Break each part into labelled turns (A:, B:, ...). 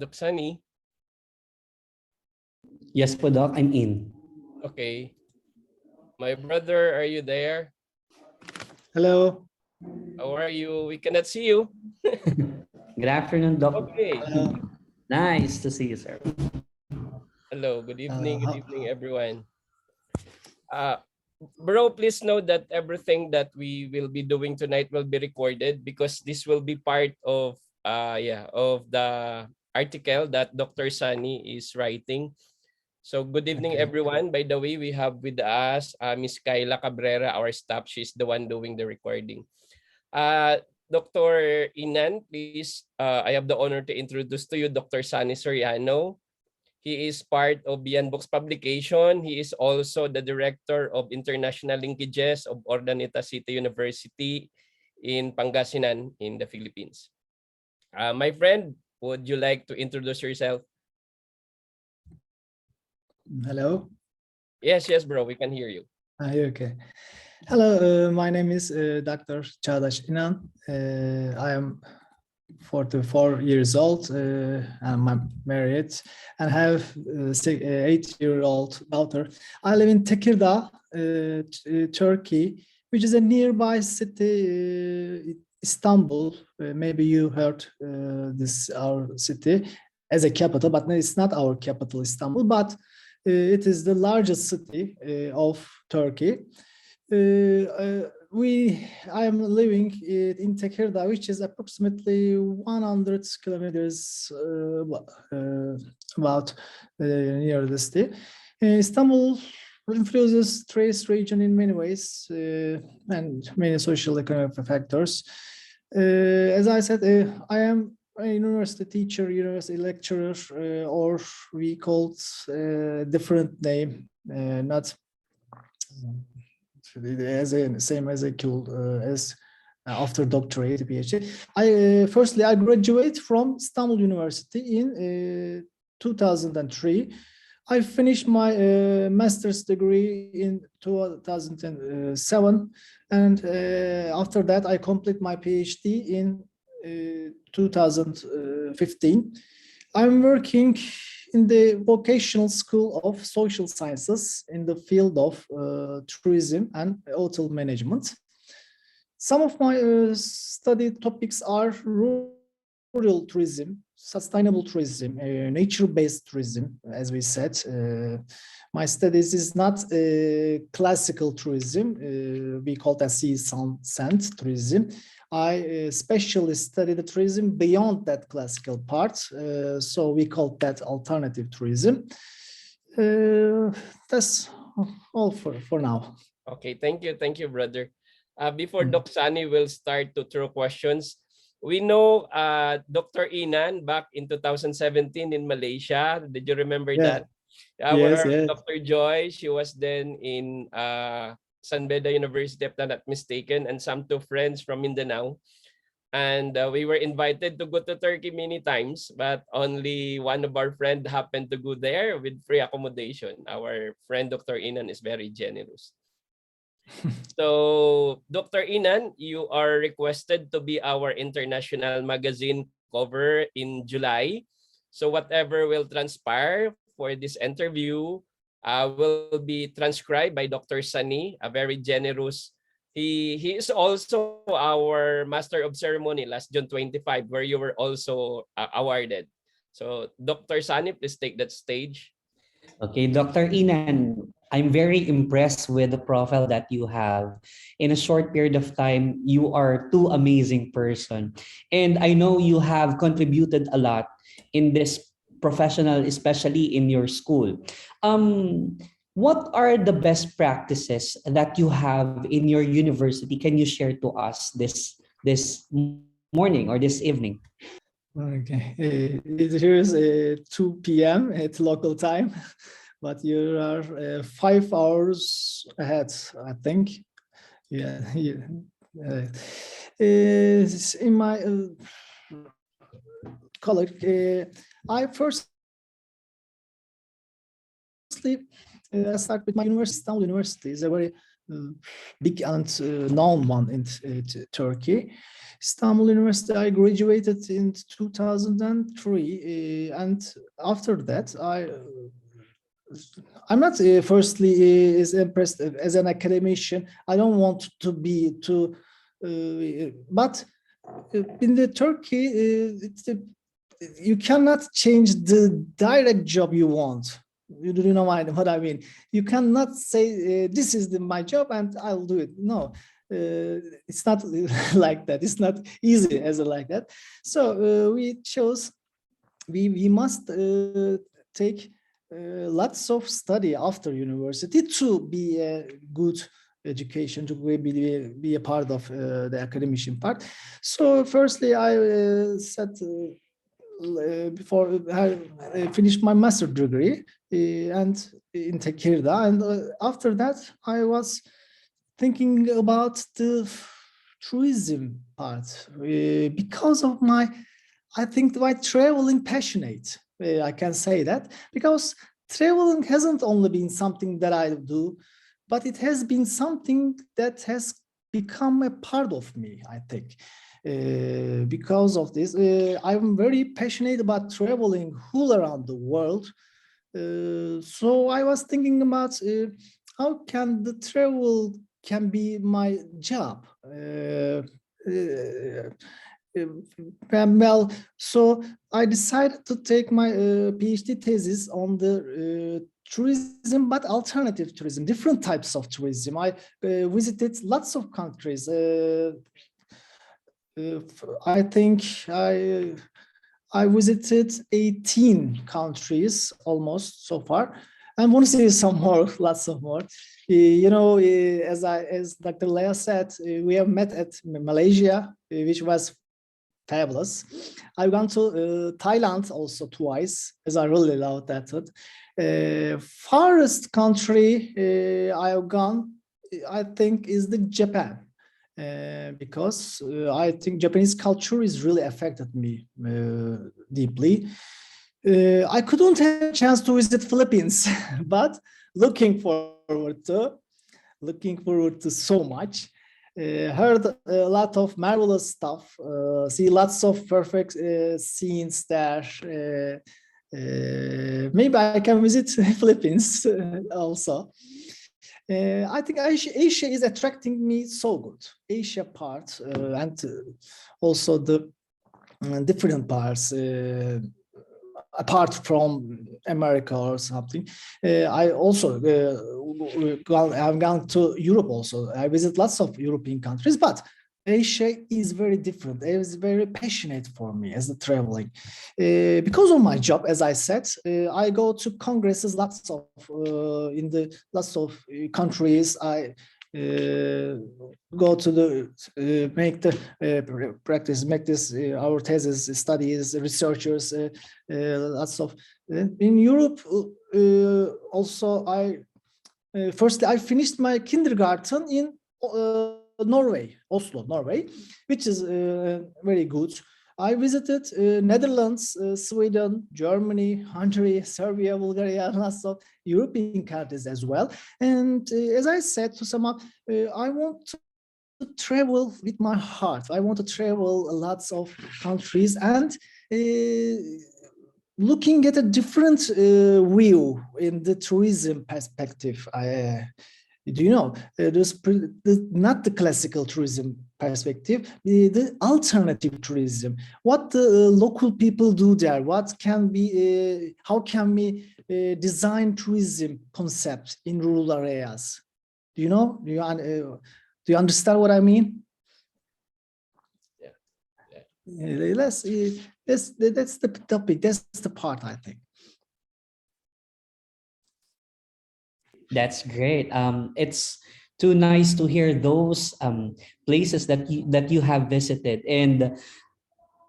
A: Doc Sunny?
B: Yes po, Doc. I'm in.
A: Okay. My brother, are you there?
C: Hello.
A: How are you? We cannot see you.
B: Good afternoon, Doc.
A: Okay.
B: Nice to see you, sir.
A: Hello. Good evening. Good evening, everyone. Bro, please know that everything that we will be doing tonight will be recorded because this will be part of of the article that Dr. Sunny is writing. So good evening, everyone. By the way, we have with us Miss Kyla Cabrera, our staff. She's the one doing the recording. Dr. Inan, please, I have the honor to introduce to you Dr. Sunny Soriano. He is part of Beyond Books Publication. He is also the Director of International Linkages of Urdaneta City University in Pangasinan in the Philippines. My friend, would you like to introduce yourself?
C: Hello.
A: Yes, bro, we can hear you.
C: Okay. Hello, my name is Dr. Çağdaş İnan. I am 44 years old and I'm married and have an 8-year-old daughter. I live in Tekirdag, Turkey, which is a nearby city, Istanbul. Maybe you heard our city as a capital, but it's not our capital, Istanbul, but it is the largest city of Turkey. I am living in Tekirdag, which is approximately 100 kilometers about near the city. Istanbul influences Thrace region in many ways and many social economic factors. As I said, I am a university teacher, university lecturer, or we call it different name, not as same as a cool as after doctorate PhD. Firstly, I graduated from Istanbul University in 2003. I finished my master's degree in 2007, and after that I completed my PhD in 2015. I'm working in the vocational school of social sciences in the field of tourism and hotel management. Some of my study topics are rural tourism, sustainable tourism, nature-based tourism, as we said. My studies is not classical tourism. We call that sea, sun, sand tourism. I especially study the tourism beyond that classical part. So we call that alternative tourism. That's all for now.
A: Okay, thank you, brother. Before Doc Sunny will start to throw questions, we know Dr. Inan back in 2017 in Malaysia. Did you remember that?
C: Yes.
A: Dr. Joy, she was then in San Beda University, if I'm not mistaken, and some two friends from Mindanao. And we were invited to go to Turkey many times, but only one of our friends happened to go there with free accommodation. Our friend Dr. Inan is very generous. So, Dr. Inan, you are requested to be our international magazine cover in July. So whatever will transpire for this interview will be transcribed by Dr. Sunny, a very generous. He is also our Master of Ceremony last June 25, where you were also awarded. So, Dr. Sunny, please take that stage.
B: Okay, Dr. Inan, I'm very impressed with the profile that you have. In a short period of time, you are too amazing person. And I know you have contributed a lot in this professional, especially in your school. What are the best practices that you have in your university? Can you share to us this morning or this evening?
C: Okay, here is 2 p.m. at local time, but you are 5 hours ahead, I think. Yeah. In my college, I firstly start with my university. Istanbul University is a very big and known one in Turkey. Istanbul University, I graduated in 2003, and after that, I'm not firstly is impressed as an academician. I don't want to be too, but in the Turkey, you cannot change the direct job you want. You do know what I mean? You cannot say this is my job and I'll do it. No, it's not like that. It's not easy as like that. So we chose. We must take lots of study after university to be a good education, to be a part of the academician part. So firstly, I said before I finished my master degree and in Tekirdag, and after that I was thinking about the tourism part because of I think my traveling passionate. I can say that because traveling hasn't only been something that I do, but it has been something that has become a part of me, I think. Because of this, I'm very passionate about traveling all around the world. So I was thinking about how can the travel can be my job. Well, so I decided to take my PhD thesis on the tourism, but alternative tourism, different types of tourism. I visited lots of countries. I think I visited 18 countries almost so far. I want to see some more, lots of more. As Dr. Leah said, we have met at Malaysia, which was fabulous. I've gone to Thailand also twice, as I really love that. Farthest country I have gone, I think, is the Japan. Because I think Japanese culture is really affected me deeply. I couldn't have a chance to visit Philippines, but looking forward to so much. Heard a lot of marvelous stuff. See lots of perfect scenes there. Maybe I can visit Philippines also. I think Asia is attracting me so good. Asia part and also the different parts apart from America or something. I also I've gone to Europe also. I visit lots of European countries, but Asia is very different. It is very passionate for me as a traveling. Because of my job, as I said, I go to congresses lots of countries. I go to the make the practice, make this our thesis studies, researchers, lots of in Europe. Also, firstly I finished my kindergarten in Norway, Oslo, Norway, which is very good. I visited Netherlands, Sweden, Germany, Hungary, Serbia, Bulgaria, and lots of European countries as well. And as I said to someone, I want to travel with my heart. I want to travel lots of countries and looking at a different view in the tourism perspective. Do you know, not the classical tourism perspective, the alternative tourism, what the local people do there, what can be, how can we design tourism concepts in rural areas? Do you know, do you understand what I mean? Yeah. That's the topic, that's the part, I think.
B: That's great. It's too nice to hear those places that you have visited, and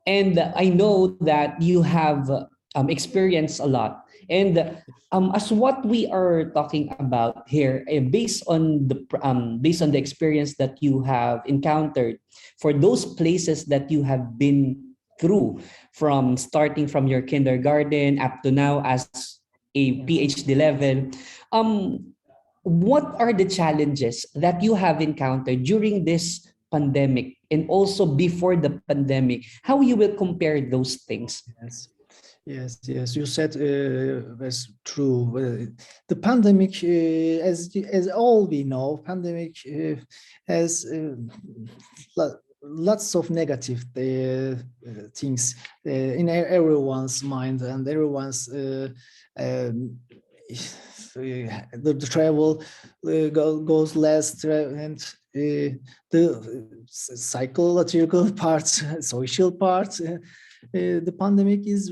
B: I know that you have experienced a lot. And as what we are talking about here, based on the experience that you have encountered for those places that you have been through, from starting from your kindergarten up to now as a PhD level, um, what are the challenges that you have encountered during this pandemic and also before the pandemic? How you will compare those things?
C: Yes. Yes. You said was true. The pandemic, as all we know, pandemic has lots of negative things in everyone's mind and everyone's um, the travel goes less and the psychological parts, social parts. The pandemic is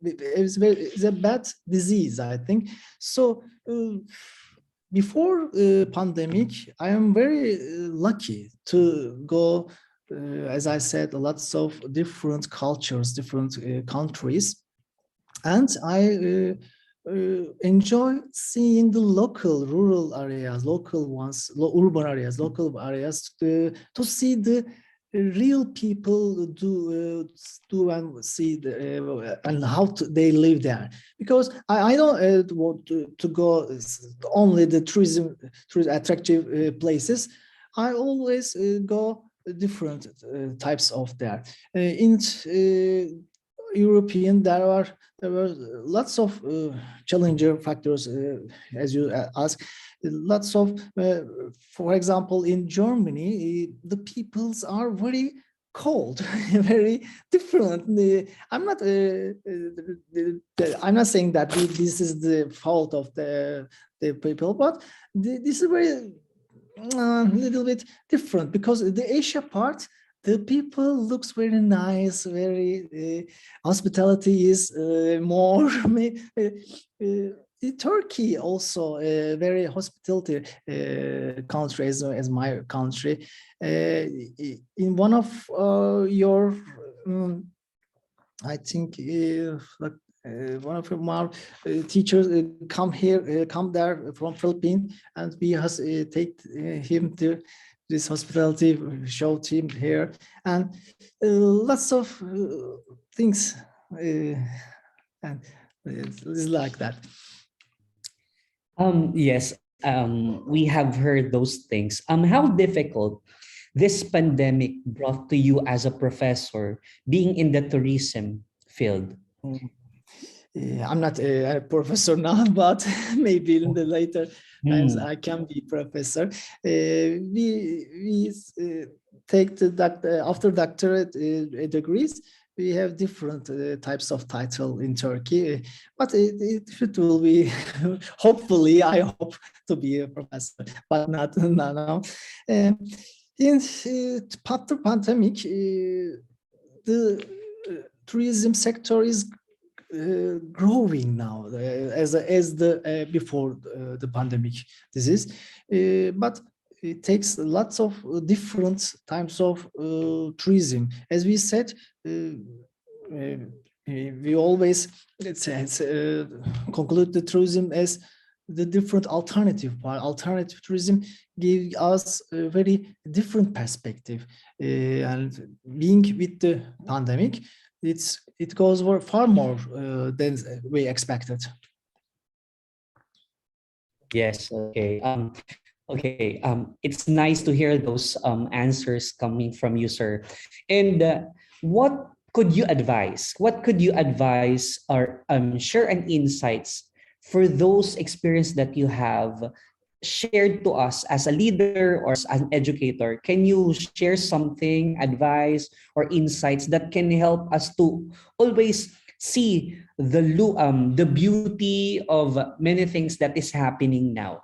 C: is a bad disease, I think. So before pandemic, I am very lucky to go, as I said, lots of different cultures, different countries, and I enjoy seeing the local rural areas, local ones, urban areas, local areas to see the real people do and see and how they live there. Because I don't want to go only the tourism attractive places. I always go different types of there. In European, there were lots of challenger factors, as you ask. Lots of, for example, in Germany, the peoples are very cold, very different. I'm not saying that this is the fault of the people, but this is very little bit different because the Asia part, the people looks very nice, very hospitality is more. Turkey also a very hospitality country as my country. In one of your, I think, one of my teachers come there from Philippines, and we has take him to this hospitality show team here, and lots of things, and it's like that.
B: Yes, we have heard those things. How difficult this pandemic brought to you as a professor being in the tourism field?
C: Mm. Yeah, I'm not a professor now, but maybe in the later times
B: Hmm.
C: I can be professor. We take the after doctorate degrees. We have different types of title in Turkey, but it will be hopefully I hope to be a professor, but not now. Uh, in after pandemic, the tourism sector is growing now as the before the pandemic disease, but it takes lots of different types of tourism. As we said, we always conclude the tourism as the different alternative part. Alternative tourism give us a very different perspective, and being with the pandemic, it goes for far more than we expected.
B: Yes, okay. Okay, it's nice to hear those answers coming from you, sir. And what could you advise? What could you advise or share an insights for those experience that you have shared to us as a leader or as an educator? Can you share something, advice or insights that can help us to always see the beauty of many things that is happening now?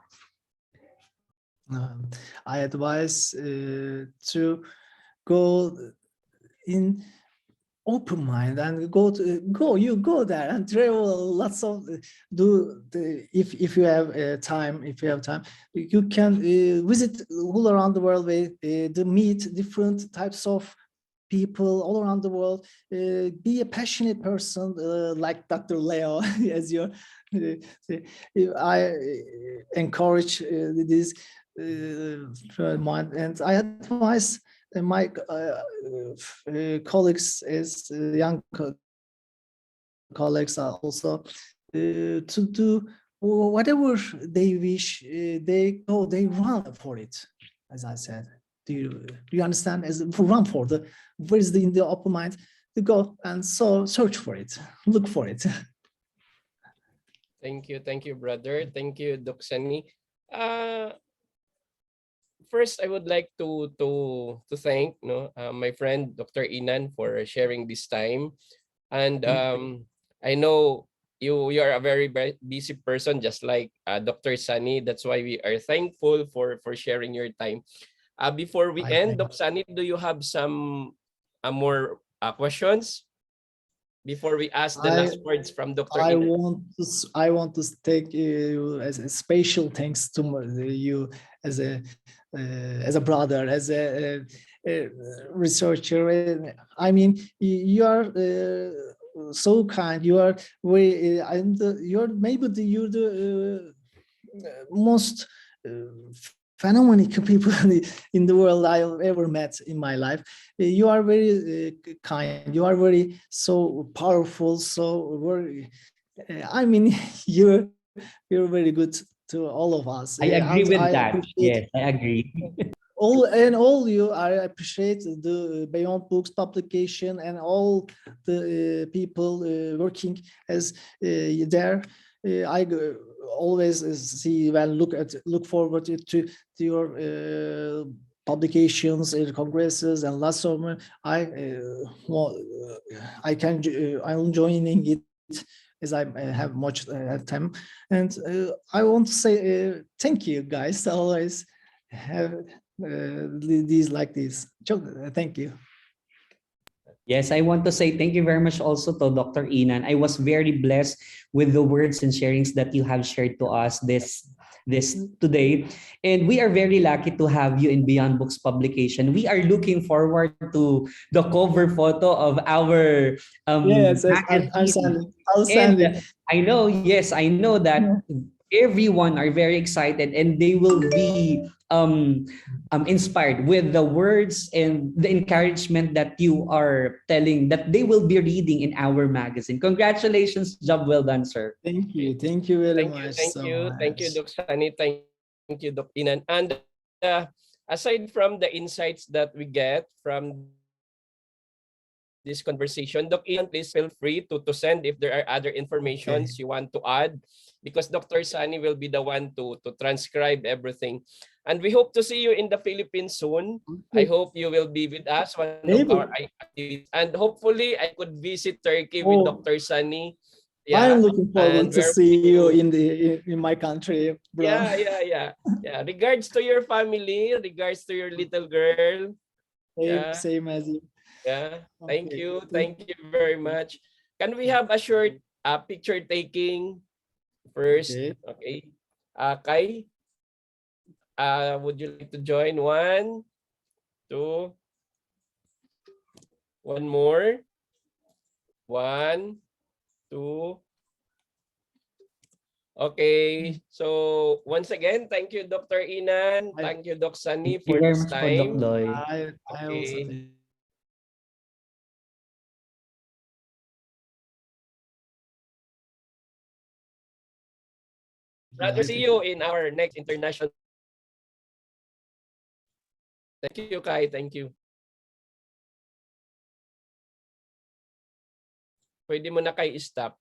C: Um, I advise to go in open mind and go there and travel lots of do the if you have time, you can visit all around the world, to meet different types of people all around the world. Be a passionate person like Dr. Leo, as you I encourage this mind, and I advise my colleagues, as young colleagues are also to do whatever they wish, they go, they run for it. As I said, do you understand? As run for the, where is the in the open mind to go and so search for it, look for it.
A: Thank you, brother. Thank you, Doc Sunny. Uh, First, I would like to thank my friend Dr. Inan for sharing this time. And I know you are a very busy person, just like Dr. Sunny. That's why we are thankful for sharing your time. Before we
C: I
A: end,
C: think
A: Dr. Sunny, do you have some more questions before we ask the
C: I
A: last words from Dr.
C: I
A: Inan?
C: want to I want to take you as a special thanks to you as a brother, as a researcher. I mean, you are so kind. You are very and you're maybe you're the most phenomenal people in the world I've ever met in my life. You are very kind. You are very so powerful. So very. I mean, you're very good to all of us,
B: I agree
C: and I
B: with that.
C: appreciate
B: Yes, I agree.
C: all you. I appreciate the Beyond Books publication and all the people working as there. Always see when look forward to your publications, congresses, and last summer I'm joining it as I have much time, and I want to say thank you guys. Always have these like this. Thank you.
B: Yes, I want to say thank you very much also to Dr. Inan. I was very blessed with the words and sharings that you have shared to us this today. And we are very lucky to have you in Beyond Books publication. We are looking forward to the cover photo of our
C: Yes, I'm
B: magazine.
C: sending. I'll send
B: And
C: it.
B: I know, yes, I know that
C: Yeah.
B: everyone are very excited and they will be inspired with the words and the encouragement that you are telling that they will be reading in our magazine. Congratulations, job well done, sir.
C: Thank you very
A: Thank you,
C: much,
A: thank
C: so
A: you, thank you,
C: much.
A: Doc Sunny. Thank you, Doc Inan. And aside from the insights that we get from this conversation, Doc Inan, please feel free to send if there are other informations you want to add, because Dr.
C: Okay.
A: Sunny will be the one to transcribe everything. And we hope to see you in the Philippines soon. I hope you will be with us, one of
C: Okay.
A: our activities. And
C: Maybe.
A: hopefully, I could visit Turkey with Dr. Sunny.
C: Oh,
A: Yeah,
C: I am
A: and
C: looking
A: where we
C: forward to
A: will
C: see you in the in my country, bro.
A: yeah. Regards to your family, regards to your little girl. Yeah,
C: Same as you.
A: yeah. Thank
C: Okay.
A: you. Thank you very much. Can we have a short picture taking first?
C: Okay.
A: Okay. Kai, would you like to join? One, two, one more. One, two. Okay. So once again, thank you, Dr. Inan.
C: I
A: Thank you, Doc Sunny,
B: Thank you
A: for
B: very
A: this
B: much po, Doc
A: time.
B: Doy.
C: I also
A: Okay.
C: think.
A: Brother, see you in our next international. Thank you, Kai. Thank you. Pwede mo na kay stop.